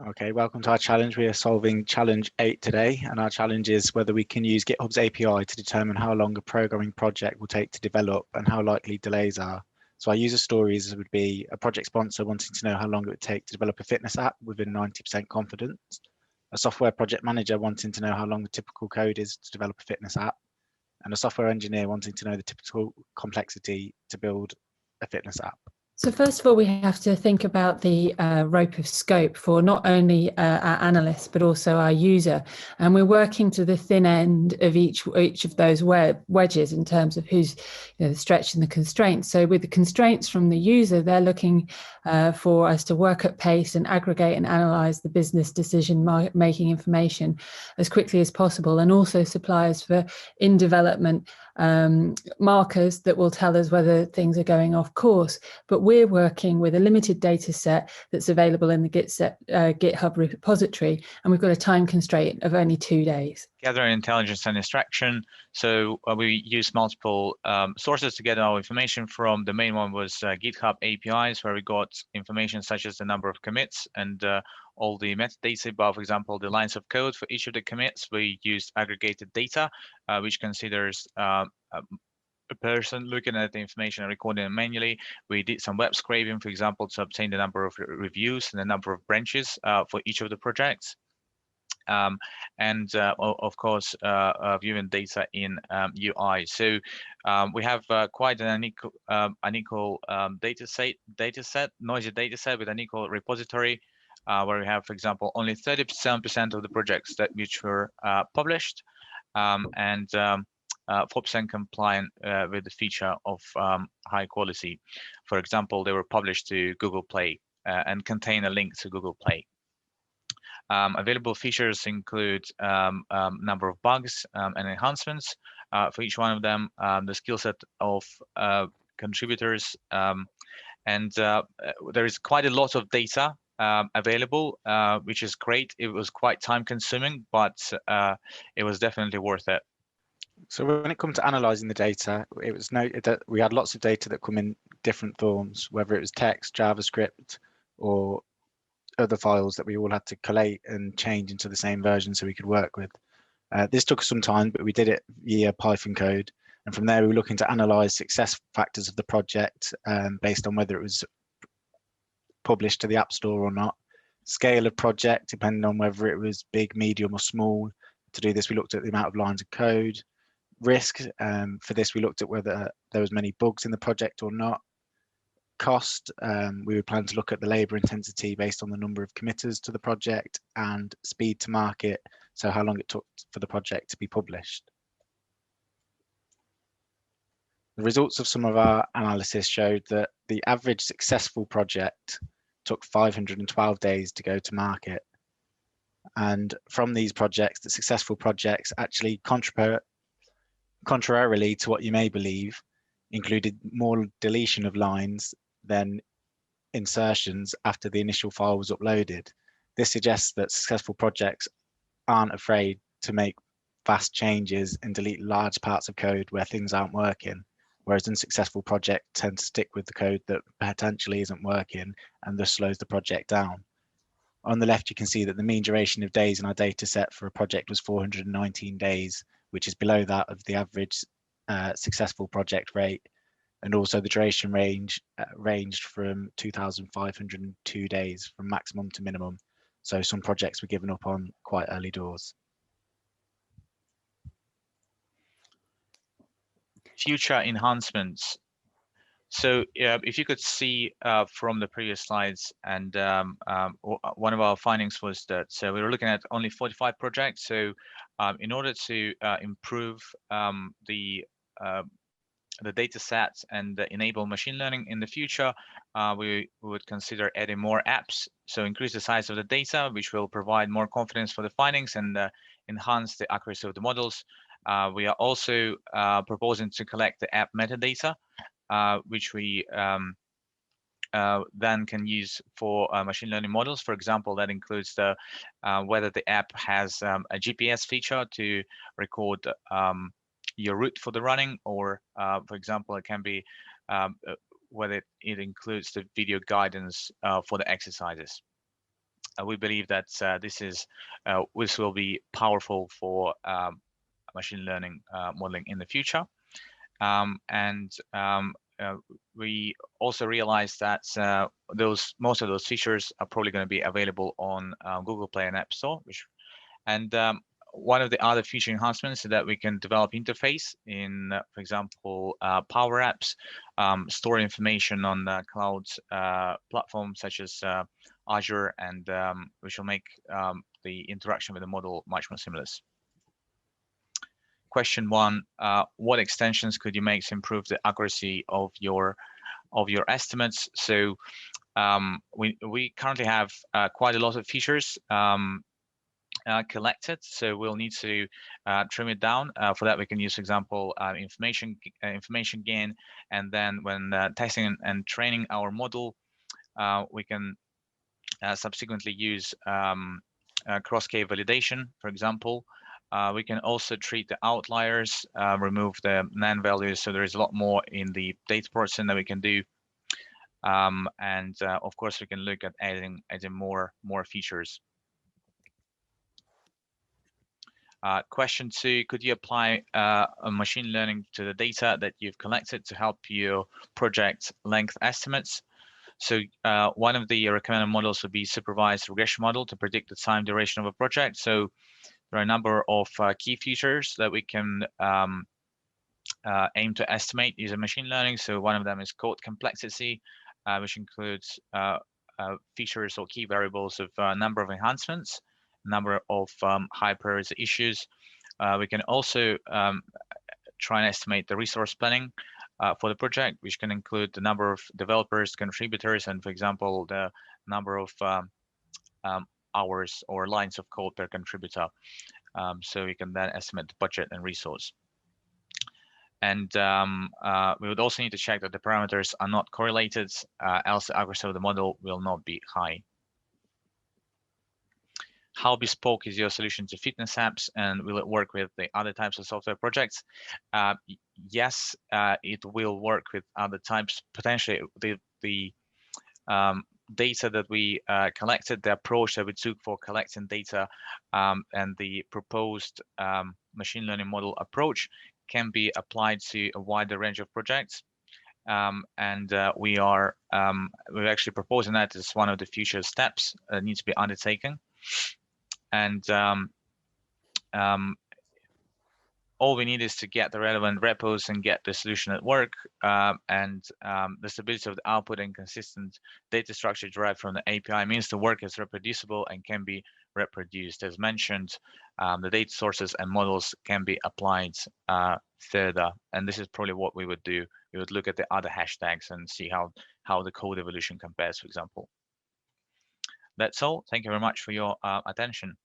Okay, welcome to our challenge. We are solving challenge 8 today, and our challenge is whether we can use GitHub's API to determine how long a programming project will take to develop and how likely delays are. So our user stories would be a project sponsor wanting to know how long it would take to develop a fitness app within 90% confidence, a software project manager wanting to know how long the typical code is to develop a fitness app, and a software engineer wanting to know the typical complexity to build a fitness app. So first of all, we have to think about the rope of scope for not only our analysts, but also our user. And we're working to the thin end of each of those wedges in terms of who's the stretch and the constraints. So with the constraints from the user, they're looking for us to work at pace and aggregate and analyze the business decision making information as quickly as possible, and also suppliers for in development markers that will tell us whether things are going off course. But we're working with a limited data set that's available in the GitHub repository, and we've got a time constraint of only 2 days. Gathering intelligence and extraction. So we use multiple sources to get our information from. The main one was GitHub APIs, where we got information such as the number of commits and all the metadata above, for example, the lines of code for each of the commits. We used aggregated data, which considers a person looking at the information and recording it manually. We did some web scraping, for example, to obtain the number of reviews and the number of branches for each of the projects. And of course, viewing data in UI. So we have quite an unequal data set, noisy data set with an unequal repository, where we have, for example, only 37% of the projects which were published, and 4% compliant with the feature of high quality. For example, they were published to Google Play and contain a link to Google Play. Available features include number of bugs and enhancements for each one of them, the skill set of contributors, and there is quite a lot of data available, which is great. It was quite time consuming, but it was definitely worth it. So when it comes to analyzing the data, it was noted that we had lots of data that come in different forms, whether it was text, JavaScript, or other files that we all had to collate and change into the same version so we could work with. This took us some time, but we did it via Python code. And from there, we were looking to analyze success factors of the project based on whether it was published to the App Store or not. Scale of project, depending on whether it was big, medium, or small. To do this, we looked at the amount of lines of code. Risk, for this, we looked at whether there was many bugs in the project or not. Cost, we would plan to look at the labor intensity based on the number of committers to the project, and speed to market, so how long it took for the project to be published. The results of some of our analysis showed that the average successful project took 512 days to go to market. And from these projects, the successful projects actually, contrarily to what you may believe, included more deletion of lines than insertions after the initial file was uploaded. This suggests that successful projects aren't afraid to make fast changes and delete large parts of code where things aren't working, whereas unsuccessful projects tend to stick with the code that potentially isn't working and thus slows the project down. On the left, you can see that the mean duration of days in our data set for a project was 419 days, which is below that of the average successful project rate. And also the duration ranged from 2,502 days from maximum to minimum. So some projects were given up on quite early doors. Future enhancements. So if you could see from the previous slides, and one of our findings was that we were looking at only 45 projects. So in order to improve the data sets and enable machine learning in the future, we would consider adding more apps. So increase the size of the data, which will provide more confidence for the findings and enhance the accuracy of the models. We are also proposing to collect the app metadata, which we then can use for machine learning models. For example, that includes the whether the app has a GPS feature to record your route for the running, or for example, it can be whether it includes the video guidance for the exercises. we believe that this will be powerful for machine learning modeling in the future. We also realized that most of those features are probably going to be available on Google Play and App Store. One of the other feature enhancements is that we can develop interface in, for example, Power Apps, store information on the cloud platforms such as Azure, and which will make the interaction with the model much more seamless. Question 1, what extensions could you make to improve the accuracy of your estimates? So we currently have quite a lot of features collected, so we'll need to trim it down. For that, we can use, for example, information gain, and then when testing and training our model, we can subsequently use cross-K validation, for example. We can also treat the outliers, remove the NaN values, so there is a lot more in the data processing that we can do. Of course, we can look at adding more features. Question 2, could you apply machine learning to the data that you've collected to help your project length estimates? So one of the recommended models would be supervised regression model to predict the time duration of a project. So there are a number of key features that we can aim to estimate using machine learning. So one of them is code complexity, which includes features or key variables of number of enhancements, number of high priority issues. We can also try and estimate the resource planning for the project, which can include the number of developers, contributors, and, for example, the number of hours or lines of code per contributor. So we can then estimate the budget and resource. And we would also need to check that the parameters are not correlated, else the accuracy of the model will not be high. How bespoke is your solution to fitness apps, and will it work with the other types of software projects? Yes, it will work with other types. Potentially, the data that we collected, the approach that we took for collecting data, and the proposed machine learning model approach can be applied to a wider range of projects. We're actually proposing that as one of the future steps that needs to be undertaken. And all we need is to get the relevant repos and get the solution at work, the stability of the output and consistent data structure derived from the API means the work is reproducible and can be reproduced. As mentioned, the data sources and models can be applied further, and this is probably what we would do. We would look at the other hashtags and see how the code evolution compares, for example. That's all. Thank you very much for your attention.